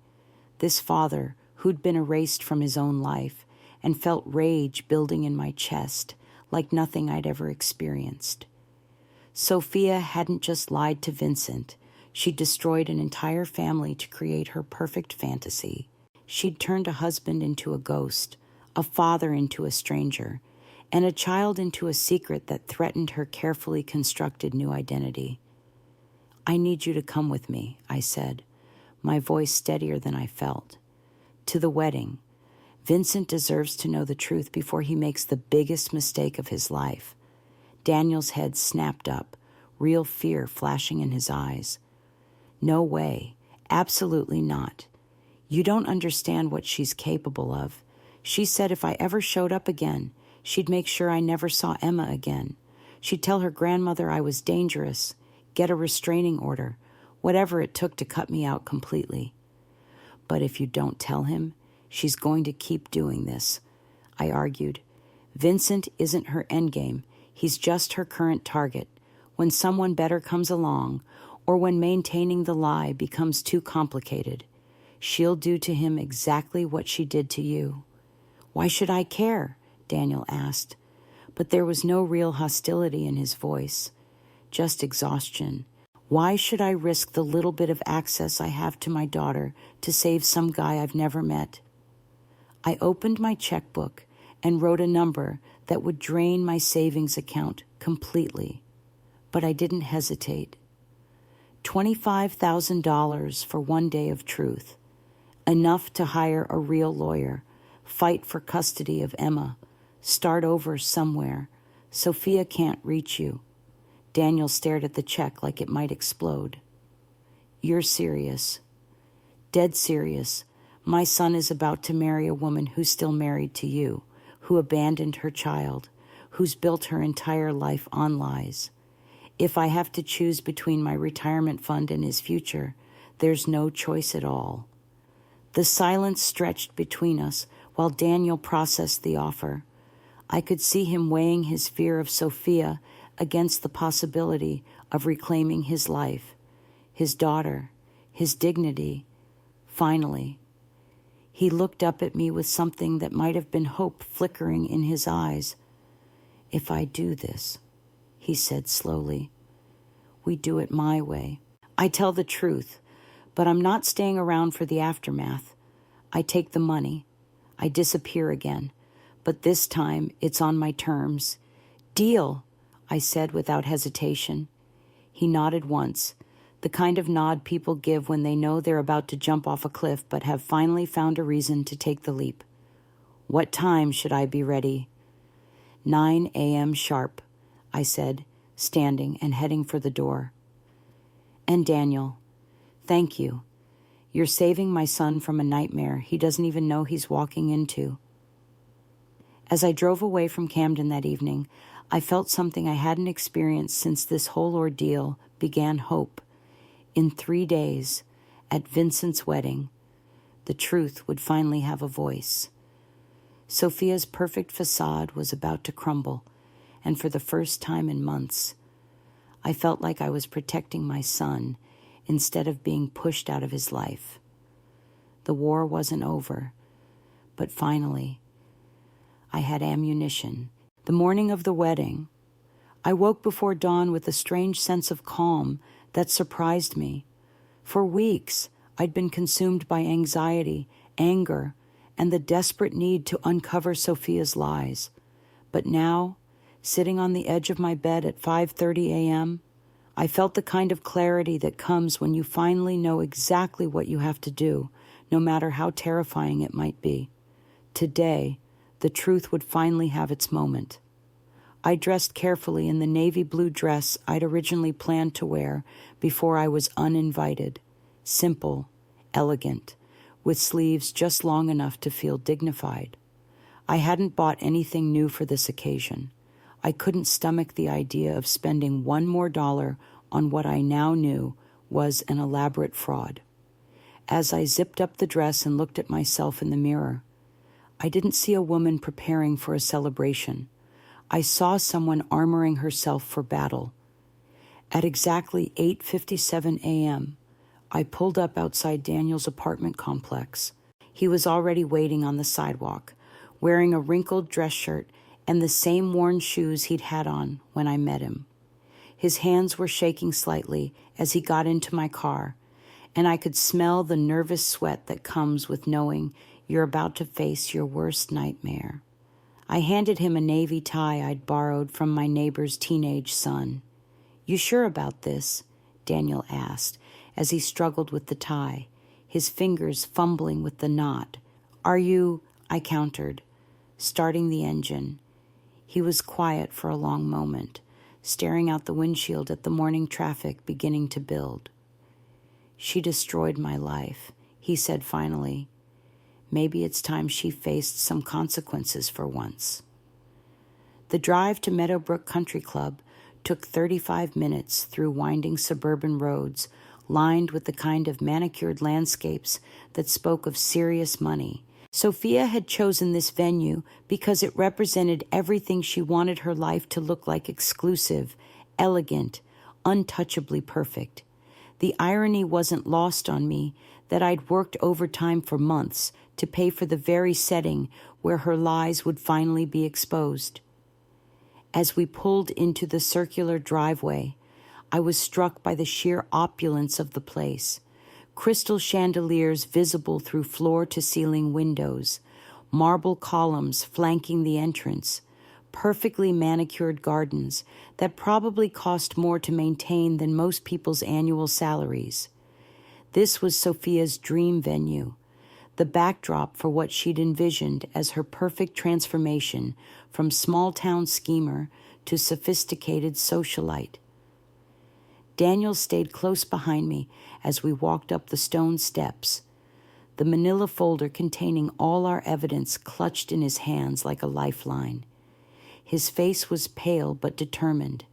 this father who'd been erased from his own life, and felt rage building in my chest like nothing I'd ever experienced. Sophia hadn't just lied to Vincent. She'd destroyed an entire family to create her perfect fantasy. She'd turned a husband into a ghost, a father into a stranger, and a child into a secret that threatened her carefully constructed new identity. I need you to come with me, I said, my voice steadier than I felt. To the wedding. Vincent deserves to know the truth before he makes the biggest mistake of his life. Daniel's head snapped up, real fear flashing in his eyes. No way. Absolutely not. You don't understand what she's capable of. She said if I ever showed up again, she'd make sure I never saw Emma again. She'd tell her grandmother I was dangerous, get a restraining order, whatever it took to cut me out completely. But if you don't tell him, she's going to keep doing this, I argued. Vincent isn't her endgame. He's just her current target. When someone better comes along, or when maintaining the lie becomes too complicated, she'll do to him exactly what she did to you. Why should I care? Daniel asked. But there was no real hostility in his voice, just exhaustion. Why should I risk the little bit of access I have to my daughter to save some guy I've never met? I opened my checkbook and wrote a number that would drain my savings account completely. But I didn't hesitate. $25,000 for one day of truth. Enough to hire a real lawyer, fight for custody of Emma, start over somewhere. Sophia can't reach you. Daniel stared at the check like it might explode. You're serious. Dead serious. My son is about to marry a woman who's still married to you, who abandoned her child, who's built her entire life on lies. If I have to choose between my retirement fund and his future, there's no choice at all. The silence stretched between us while Daniel processed the offer. I could see him weighing his fear of Sophia against the possibility of reclaiming his life, his daughter, his dignity. Finally, he looked up at me with something that might have been hope flickering in his eyes. "If I do this," he said slowly, "we do it my way. I tell the truth, but I'm not staying around for the aftermath. I take the money. I disappear again, but this time it's on my terms." "Deal," I said without hesitation. He nodded once, the kind of nod people give when they know they're about to jump off a cliff but have finally found a reason to take the leap. "What time should I be ready?" 9 a.m. sharp, I said, standing and heading for the door. "And Daniel, thank you. You're saving my son from a nightmare he doesn't even know he's walking into." As I drove away from Camden that evening, I felt something I hadn't experienced since this whole ordeal began: hope. In 3 days, at Vincent's wedding, the truth would finally have a voice. Sophia's perfect facade was about to crumble, and for the first time in months, I felt like I was protecting my son instead of being pushed out of his life. The war wasn't over, but finally, I had ammunition. The morning of the wedding, I woke before dawn with a strange sense of calm that surprised me. For weeks, I'd been consumed by anxiety, anger, and the desperate need to uncover Sophia's lies. But now, sitting on the edge of my bed at 5:30 a.m., I felt the kind of clarity that comes when you finally know exactly what you have to do, no matter how terrifying it might be. Today, the truth would finally have its moment. I dressed carefully in the navy blue dress I'd originally planned to wear before I was uninvited. Simple, elegant, with sleeves just long enough to feel dignified. I hadn't bought anything new for this occasion. I couldn't stomach the idea of spending $1 more on what I now knew was an elaborate fraud. As I zipped up the dress and looked at myself in the mirror, I didn't see a woman preparing for a celebration. I saw someone armoring herself for battle. At exactly 8:57 a.m., I pulled up outside Daniel's apartment complex. He was already waiting on the sidewalk, wearing a wrinkled dress shirt and the same worn shoes he'd had on when I met him. His hands were shaking slightly as he got into my car, and I could smell the nervous sweat that comes with knowing you're about to face your worst nightmare. I handed him a navy tie I'd borrowed from my neighbor's teenage son. "You sure about this?" Daniel asked as he struggled with the tie, his fingers fumbling with the knot. "Are you?" I countered, starting the engine. He was quiet for a long moment, staring out the windshield at the morning traffic beginning to build. "She destroyed my life," he said finally. "Maybe it's time she faced some consequences for once." The drive to Meadowbrook Country Club took 35 minutes through winding suburban roads lined with the kind of manicured landscapes that spoke of serious money. Sophia had chosen this venue because it represented everything she wanted her life to look like: exclusive, elegant, untouchably perfect. The irony wasn't lost on me that I'd worked overtime for months to pay for the very setting where her lies would finally be exposed. As we pulled into the circular driveway, I was struck by the sheer opulence of the place. Crystal chandeliers visible through floor-to-ceiling windows, marble columns flanking the entrance, perfectly manicured gardens that probably cost more to maintain than most people's annual salaries. This was Sophia's dream venue, the backdrop for what she'd envisioned as her perfect transformation from small-town schemer to sophisticated socialite. Daniel stayed close behind me as we walked up the stone steps, the manila folder containing all our evidence clutched in his hands like a lifeline. His face was pale but determined,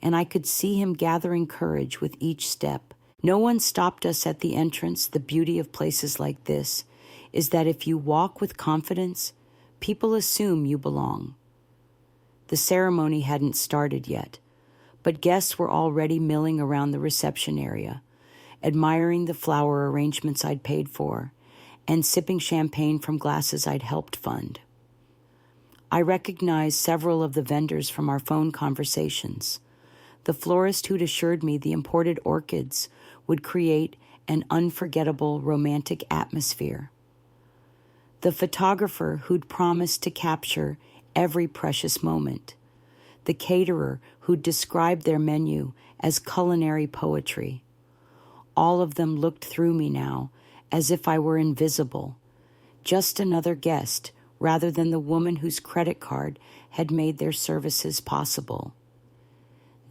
and I could see him gathering courage with each step. No one stopped us at the entrance. The beauty of places like this is that if you walk with confidence, people assume you belong. The ceremony hadn't started yet, but guests were already milling around the reception area, admiring the flower arrangements I'd paid for, and sipping champagne from glasses I'd helped fund. I recognized several of the vendors from our phone conversations. The florist who'd assured me the imported orchids would create an unforgettable romantic atmosphere. The photographer who'd promised to capture every precious moment. The caterer who'd described their menu as culinary poetry. All of them looked through me now as if I were invisible, just another guest rather than the woman whose credit card had made their services possible.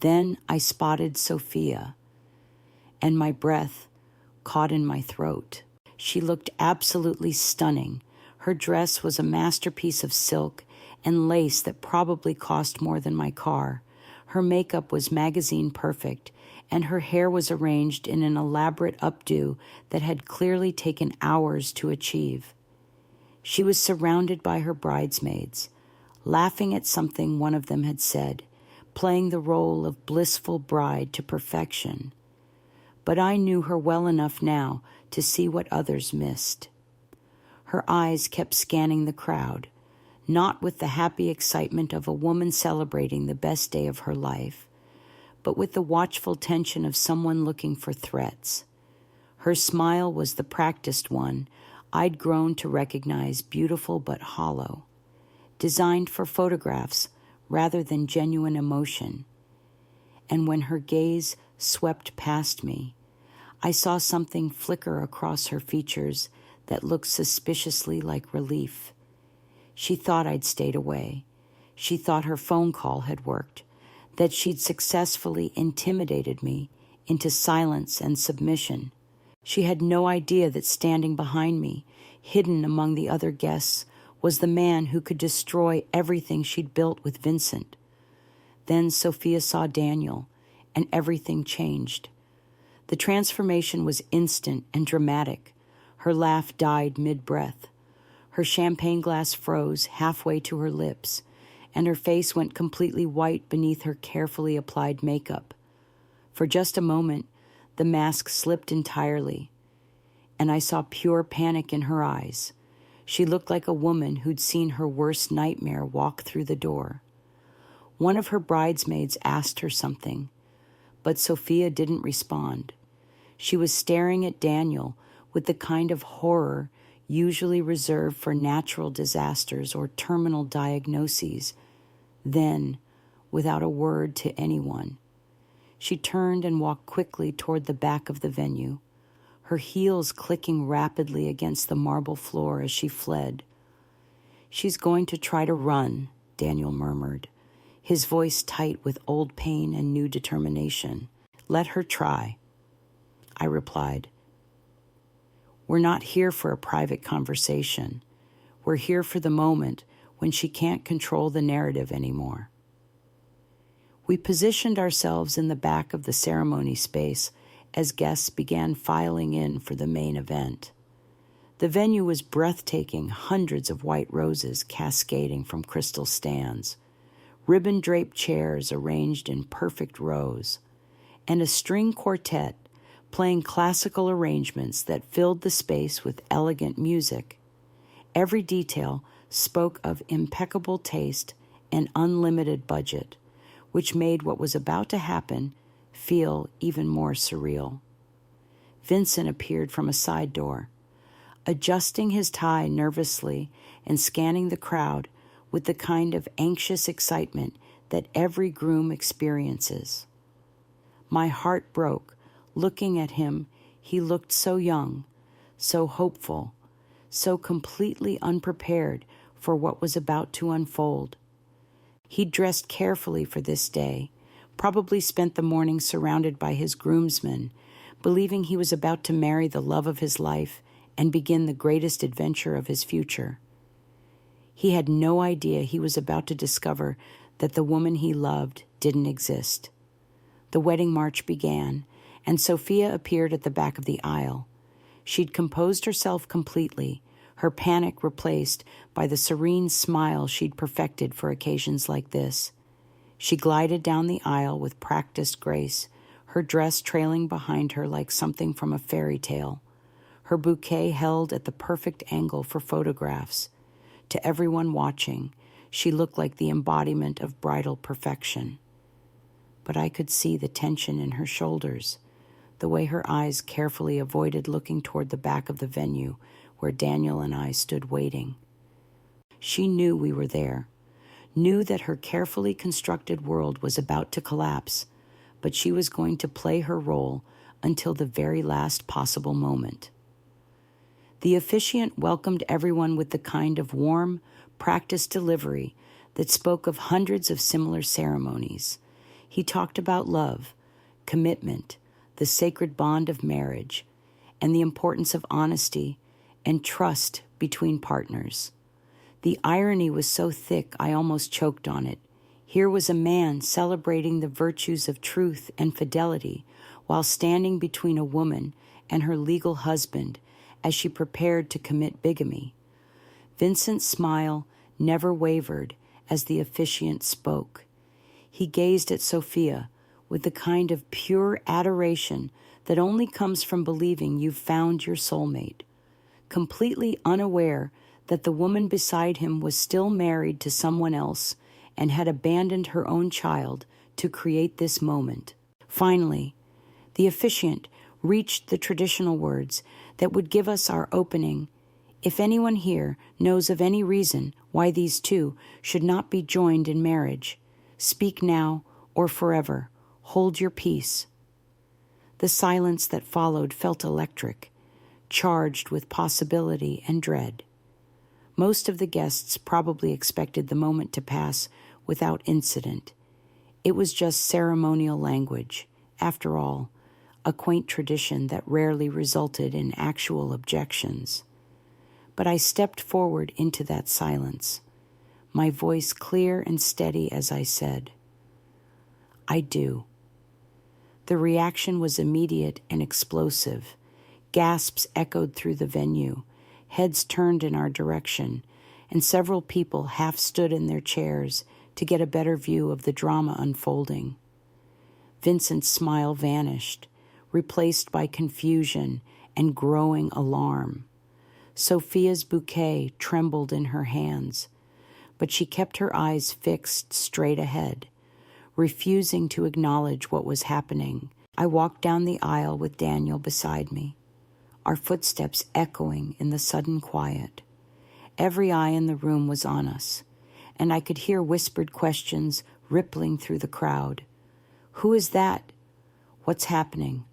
Then I spotted Sophia, and my breath caught in my throat. She looked absolutely stunning. Her dress was a masterpiece of silk and lace that probably cost more than my car. Her makeup was magazine perfect, and her hair was arranged in an elaborate updo that had clearly taken hours to achieve. She was surrounded by her bridesmaids, laughing at something one of them had said, playing the role of blissful bride to perfection. But I knew her well enough now to see what others missed. Her eyes kept scanning the crowd, not with the happy excitement of a woman celebrating the best day of her life, but with the watchful tension of someone looking for threats. Her smile was the practiced one I'd grown to recognize, beautiful but hollow, designed for photographs rather than genuine emotion. And when her gaze swept past me, I saw something flicker across her features that looked suspiciously like relief. She thought I'd stayed away. She thought her phone call had worked, that she'd successfully intimidated me into silence and submission. She had no idea that standing behind me, hidden among the other guests, was the man who could destroy everything she'd built with Vincent. Then Sophia saw Daniel, and everything changed. The transformation was instant and dramatic. Her laugh died mid-breath. Her champagne glass froze halfway to her lips, and her face went completely white beneath her carefully applied makeup. For just a moment, the mask slipped entirely, and I saw pure panic in her eyes. She looked like a woman who'd seen her worst nightmare walk through the door. One of her bridesmaids asked her something, but Sophia didn't respond. She was staring at Daniel with the kind of horror usually reserved for natural disasters or terminal diagnoses. Then, without a word to anyone, she turned and walked quickly toward the back of the venue, her heels clicking rapidly against the marble floor as she fled. "She's going to try to run," Daniel murmured, his voice tight with old pain and new determination. "Let her try," I replied. "We're not here for a private conversation. We're here for the moment when she can't control the narrative anymore." We positioned ourselves in the back of the ceremony space as guests began filing in for the main event. The venue was breathtaking, hundreds of white roses cascading from crystal stands, ribbon-draped chairs arranged in perfect rows, and a string quartet playing classical arrangements that filled the space with elegant music. Every detail spoke of impeccable taste and unlimited budget, which made what was about to happen feel even more surreal. Vincent appeared from a side door, adjusting his tie nervously and scanning the crowd with the kind of anxious excitement that every groom experiences. My heart broke. Looking at him, he looked so young, so hopeful, so completely unprepared for what was about to unfold. He'd dressed carefully for this day, probably spent the morning surrounded by his groomsmen, believing he was about to marry the love of his life and begin the greatest adventure of his future. He had no idea he was about to discover that the woman he loved didn't exist. The wedding march began, and Sophia appeared at the back of the aisle. She'd composed herself completely, her panic replaced by the serene smile she'd perfected for occasions like this. She glided down the aisle with practiced grace, her dress trailing behind her like something from a fairy tale, her bouquet held at the perfect angle for photographs. To everyone watching, she looked like the embodiment of bridal perfection. But I could see the tension in her shoulders, the way her eyes carefully avoided looking toward the back of the venue where Daniel and I stood waiting. She knew we were there, knew that her carefully constructed world was about to collapse, but she was going to play her role until the very last possible moment. The officiant welcomed everyone with the kind of warm, practiced delivery that spoke of hundreds of similar ceremonies. He talked about love, commitment, the sacred bond of marriage, and the importance of honesty and trust between partners. The irony was so thick I almost choked on it. Here was a man celebrating the virtues of truth and fidelity while standing between a woman and her legal husband as she prepared to commit bigamy. Vincent's smile never wavered as the officiant spoke. He gazed at Sophia with the kind of pure adoration that only comes from believing you've found your soulmate, completely unaware that the woman beside him was still married to someone else and had abandoned her own child to create this moment. Finally, the officiant reached the traditional words that would give us our opening. If anyone here knows of any reason why these two should not be joined in marriage, speak now or forever. Hold your peace. The silence that followed felt electric, charged with possibility and dread. Most of the guests probably expected the moment to pass without incident. It was just ceremonial language, after all, a quaint tradition that rarely resulted in actual objections. But I stepped forward into that silence, my voice clear and steady as I said, "I do." The reaction was immediate and explosive. Gasps echoed through the venue, heads turned in our direction, and several people half stood in their chairs to get a better view of the drama unfolding. Vincent's smile vanished, replaced by confusion and growing alarm. Sophia's bouquet trembled in her hands, but she kept her eyes fixed straight ahead, refusing to acknowledge what was happening. I walked down the aisle with Daniel beside me, our footsteps echoing in the sudden quiet. Every eye in the room was on us, and I could hear whispered questions rippling through the crowd. Who is that? What's happening?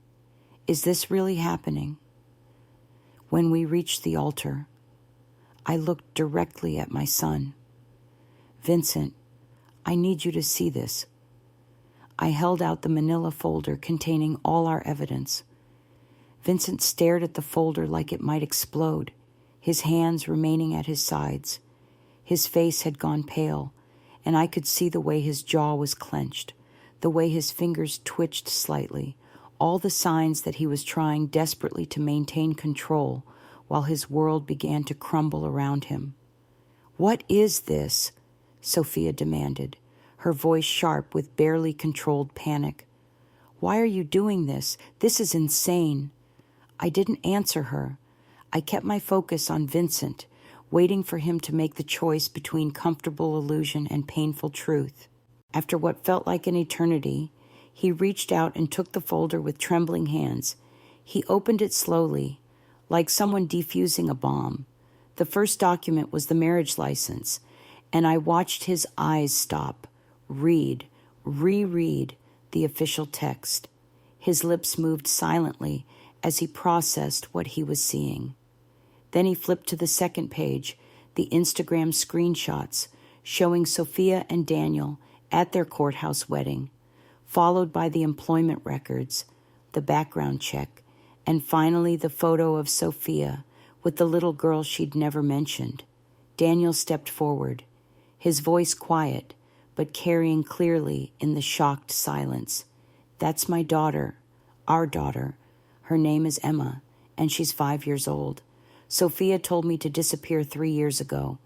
Is this really happening? When we reached the altar, I looked directly at my son. Vincent, I need you to see this. I held out the manila folder containing all our evidence. Vincent stared at the folder like it might explode, his hands remaining at his sides. His face had gone pale, and I could see the way his jaw was clenched, the way his fingers twitched slightly, all the signs that he was trying desperately to maintain control while his world began to crumble around him. "What is this?" Sophia demanded, her voice sharp with barely controlled panic. "Why are you doing this? This is insane." I didn't answer her. I kept my focus on Vincent, waiting for him to make the choice between comfortable illusion and painful truth. After what felt like an eternity, he reached out and took the folder with trembling hands. He opened it slowly, like someone defusing a bomb. The first document was the marriage license, and I watched his eyes stop, read, reread the official text. His lips moved silently as he processed what he was seeing. Then he flipped to the second page, the Instagram screenshots showing Sophia and Daniel at their courthouse wedding, followed by the employment records, the background check, and finally the photo of Sophia with the little girl she'd never mentioned. Daniel stepped forward, his voice quiet, but carrying clearly in the shocked silence. That's my daughter, our daughter. Her name is Emma, and she's 5 years old. Sophia told me to disappear 3 years ago,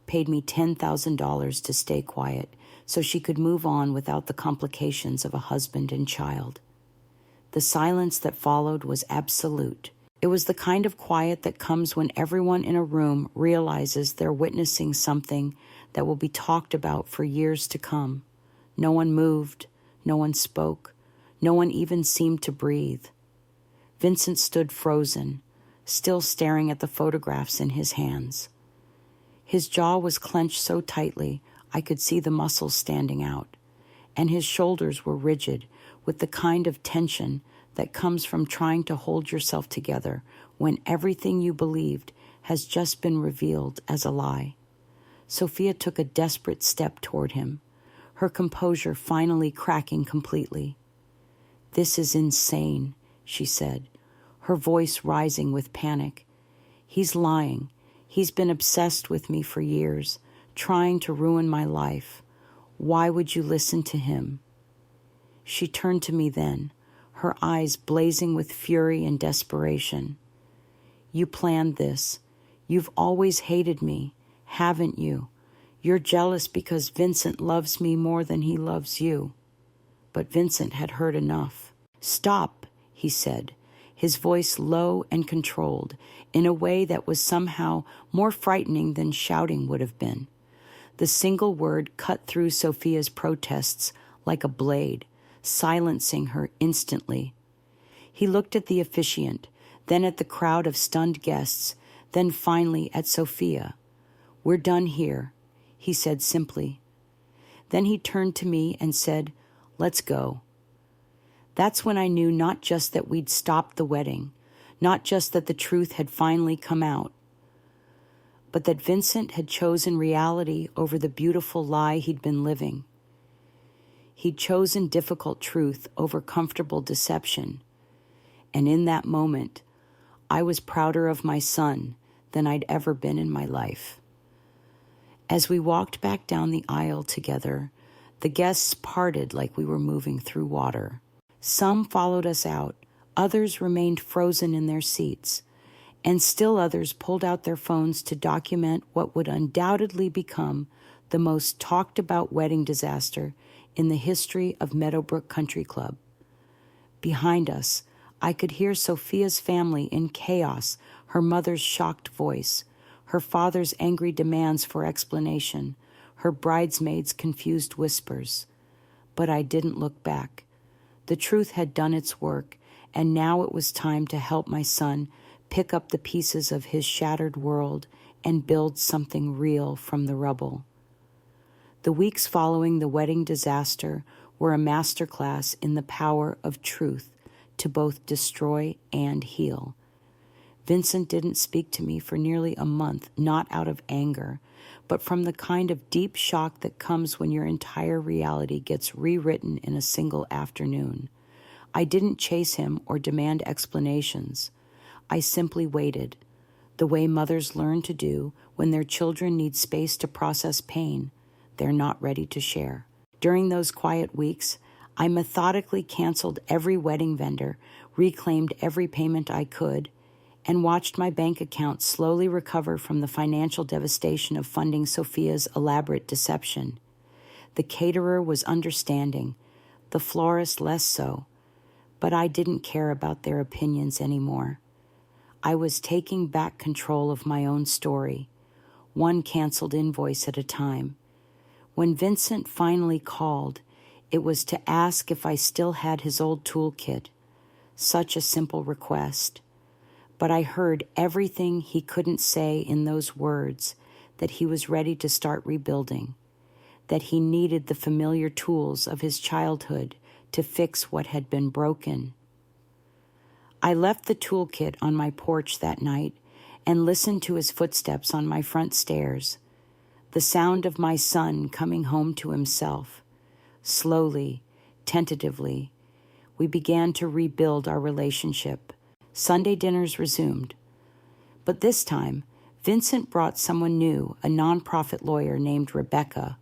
paid me $10,000 to stay quiet so she could move on without the complications of a husband and child. The silence that followed was absolute. It was the kind of quiet that comes when everyone in a room realizes they're witnessing something that will be talked about for years to come. No one moved, no one spoke, no one even seemed to breathe. Vincent stood frozen, still staring at the photographs in his hands. His jaw was clenched so tightly I could see the muscles standing out, and his shoulders were rigid with the kind of tension that comes from trying to hold yourself together when everything you believed has just been revealed as a lie. Sophia took a desperate step toward him, her composure finally cracking completely. "This is insane," she said, her voice rising with panic. "He's lying. He's been obsessed with me for years, trying to ruin my life. Why would you listen to him?" She turned to me then, her eyes blazing with fury and desperation. "You planned this. You've always hated me, haven't you? You're jealous because Vincent loves me more than he loves you." But Vincent had heard enough. "Stop," he said, his voice low and controlled, in a way that was somehow more frightening than shouting would have been. The single word cut through Sophia's protests like a blade, silencing her instantly. He looked at the officiant, then at the crowd of stunned guests, then finally at Sophia. "We're done here," he said simply. Then he turned to me and said, "Let's go." That's when I knew not just that we'd stopped the wedding, not just that the truth had finally come out, but that Vincent had chosen reality over the beautiful lie he'd been living. He'd chosen difficult truth over comfortable deception. And in that moment, I was prouder of my son than I'd ever been in my life. As we walked back down the aisle together, the guests parted like we were moving through water. Some followed us out, others remained frozen in their seats, and still others pulled out their phones to document what would undoubtedly become the most talked about wedding disaster in the history of Meadowbrook Country Club. Behind us, I could hear Sophia's family in chaos, her mother's shocked voice, her father's angry demands for explanation, her bridesmaids' confused whispers. But I didn't look back. The truth had done its work, and now it was time to help my son pick up the pieces of his shattered world and build something real from the rubble. The weeks following the wedding disaster were a masterclass in the power of truth to both destroy and heal. Vincent didn't speak to me for nearly a month, not out of anger, but from the kind of deep shock that comes when your entire reality gets rewritten in a single afternoon. I didn't chase him or demand explanations. I simply waited, the way mothers learn to do when their children need space to process pain they're not ready to share. During those quiet weeks, I methodically canceled every wedding vendor, reclaimed every payment I could, and watched my bank account slowly recover from the financial devastation of funding Sophia's elaborate deception. The caterer was understanding, the florist less so, but I didn't care about their opinions anymore. I was taking back control of my own story, one canceled invoice at a time. When Vincent finally called, it was to ask if I still had his old toolkit. Such a simple request. But I heard everything he couldn't say in those words, that he was ready to start rebuilding, that he needed the familiar tools of his childhood to fix what had been broken. I left the toolkit on my porch that night and listened to his footsteps on my front stairs, the sound of my son coming home to himself. Slowly, tentatively, we began to rebuild our relationship. Sunday dinners resumed. But this time, Vincent brought someone new, a nonprofit lawyer named Rebecca,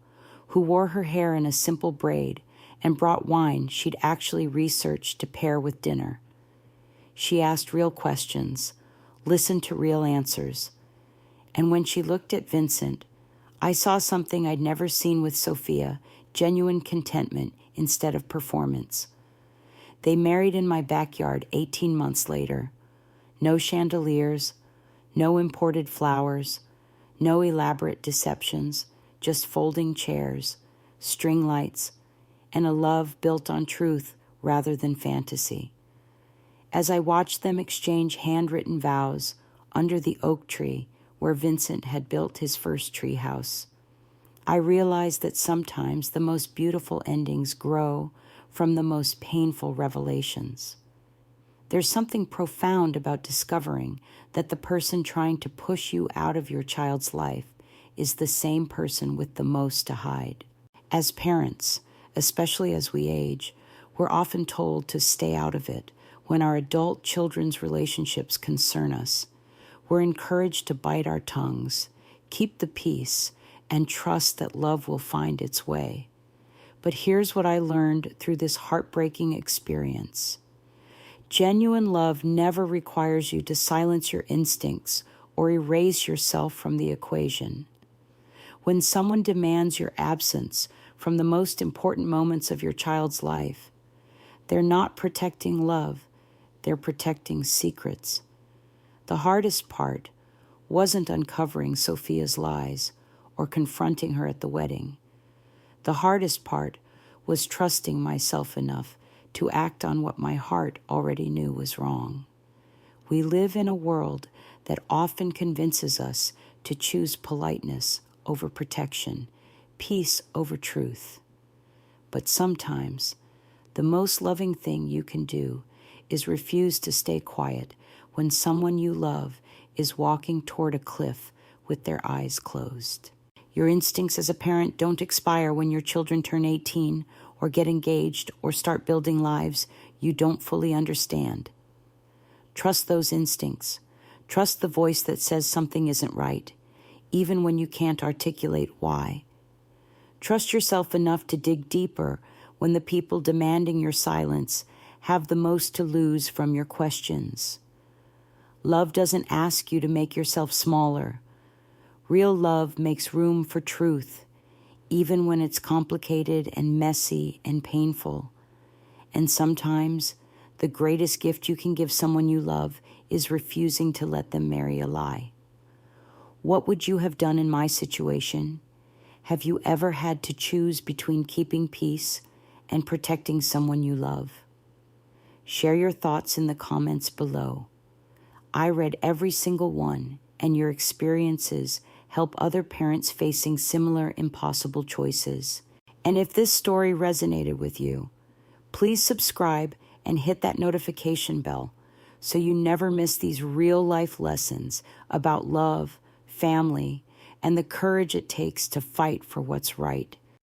who wore her hair in a simple braid and brought wine she'd actually researched to pair with dinner. She asked real questions, listened to real answers, and when she looked at Vincent, I saw something I'd never seen with Sophia, genuine contentment instead of performance. They married in my backyard 18 months later. No chandeliers, no imported flowers, no elaborate deceptions, just folding chairs, string lights, and a love built on truth rather than fantasy. As I watched them exchange handwritten vows under the oak tree where Vincent had built his first tree house, I realized that sometimes the most beautiful endings grow from the most painful revelations. There's something profound about discovering that the person trying to push you out of your child's life is the same person with the most to hide. As parents, especially as we age, we're often told to stay out of it when our adult children's relationships concern us. We're encouraged to bite our tongues, keep the peace, and trust that love will find its way. But here's what I learned through this heartbreaking experience. Genuine love never requires you to silence your instincts or erase yourself from the equation. When someone demands your absence from the most important moments of your child's life, they're not protecting love, they're protecting secrets. The hardest part wasn't uncovering Sophia's lies or confronting her at the wedding. The hardest part was trusting myself enough to act on what my heart already knew was wrong. We live in a world that often convinces us to choose politeness over protection, peace over truth. But sometimes, the most loving thing you can do is refuse to stay quiet when someone you love is walking toward a cliff with their eyes closed. Your instincts as a parent don't expire when your children turn 18 or get engaged or start building lives you don't fully understand. Trust those instincts. Trust the voice that says something isn't right, even when you can't articulate why. Trust yourself enough to dig deeper when the people demanding your silence have the most to lose from your questions. Love doesn't ask you to make yourself smaller. Real love makes room for truth, even when it's complicated and messy and painful. And sometimes, the greatest gift you can give someone you love is refusing to let them marry a lie. What would you have done in my situation? Have you ever had to choose between keeping peace and protecting someone you love? Share your thoughts in the comments below. I read every single one, and your experiences help other parents facing similar impossible choices. And if this story resonated with you, please subscribe and hit that notification bell so you never miss these real-life lessons about love, family, and the courage it takes to fight for what's right.